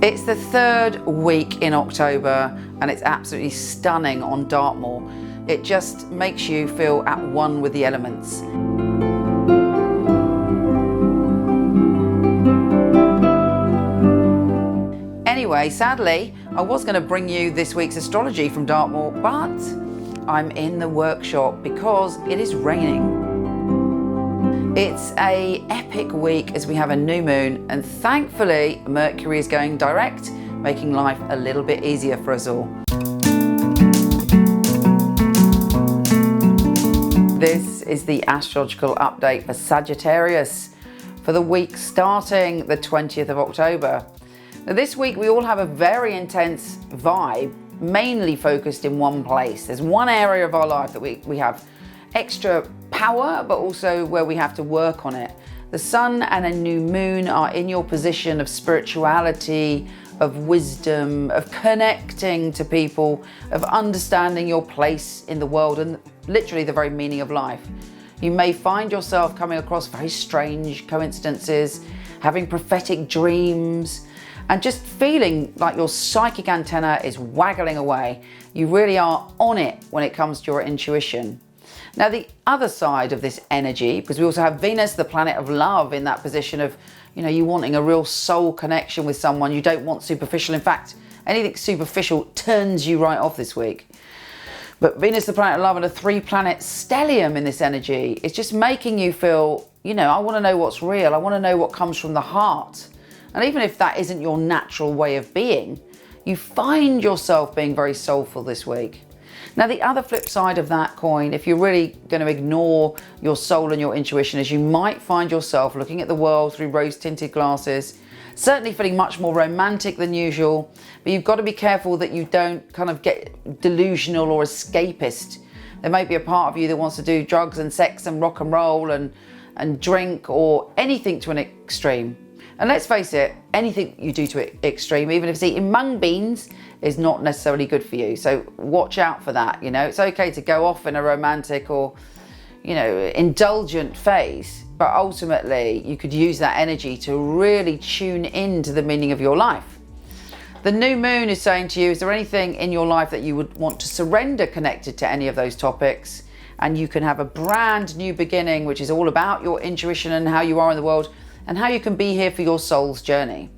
It's the third week in October and it's absolutely stunning on Dartmoor. It just makes you feel at one with the elements. Anyway, sadly, I was going to bring you this week's astrology from Dartmoor, but I'm in the workshop because it is raining. It's an epic week as we have a new moon, and thankfully Mercury is going direct, making life a little bit easier for us all. This is the astrological update for Sagittarius for the week starting the 20th of October. Now, this week we all have a very intense vibe, mainly focused in one place. There's one area of our life that we have extra power, but also where we have to work on it. The sun and a new moon are in your position of spirituality, of wisdom, of connecting to people, of understanding your place in the world and literally the very meaning of life. You may find yourself coming across very strange coincidences, having prophetic dreams, and just feeling like your psychic antenna is waggling away. You really are on it when it comes to your intuition. Now, the other side of this energy, because we also have Venus, the planet of love, in that position of, you wanting a real soul connection with someone. You don't want superficial. In fact, anything superficial turns you right off this week. But Venus, the planet of love, and a 3-planet stellium in this energy, it's just making you feel, I want to know what's real. I want to know what comes from the heart. And even if that isn't your natural way of being, you find yourself being very soulful this week. Now, the other flip side of that coin, if you're really going to ignore your soul and your intuition, is you might find yourself looking at the world through rose-tinted glasses, certainly feeling much more romantic than usual, but you've got to be careful that you don't kind of get delusional or escapist. There may be a part of you that wants to do drugs and sex and rock and roll and drink or anything to an extreme. And let's face it, anything you do to it extreme, even if it's eating mung beans, is not necessarily good for you. So watch out for that. It's okay to go off in a romantic or, indulgent phase, but ultimately you could use that energy to really tune into the meaning of your life. The new moon is saying to you, is there anything in your life that you would want to surrender connected to any of those topics? And you can have a brand new beginning, which is all about your intuition and how you are in the world, and how you can be here for your soul's journey.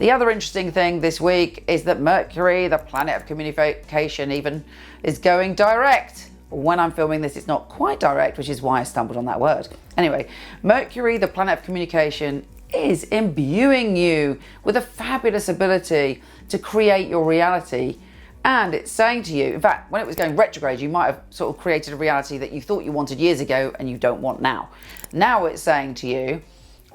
The other interesting thing this week is that Mercury, the planet of communication even, is going direct. When I'm filming this, it's not quite direct, which is why I stumbled on that word. Anyway, Mercury, the planet of communication, is imbuing you with a fabulous ability to create your reality. And it's saying to you, in fact, when it was going retrograde, you might have sort of created a reality that you thought you wanted years ago and you don't want now. Now it's saying to you,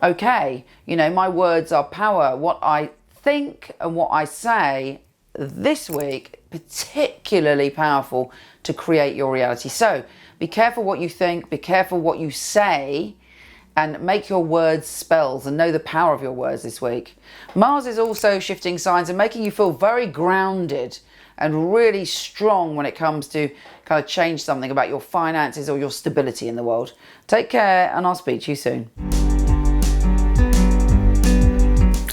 okay, my words are power. What I think and what I say this week, particularly powerful to create your reality. So be careful what you think, be careful what you say, and make your words spells and know the power of your words this week. Mars is also shifting signs and making you feel very grounded and really strong when it comes to kind of change something about your finances or your stability in the world. Take care, and I'll speak to you soon.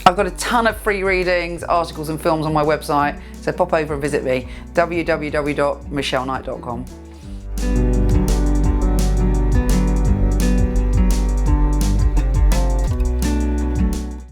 I've got a ton of free readings, articles and films on my website, so pop over and visit me, www.michelleknight.com.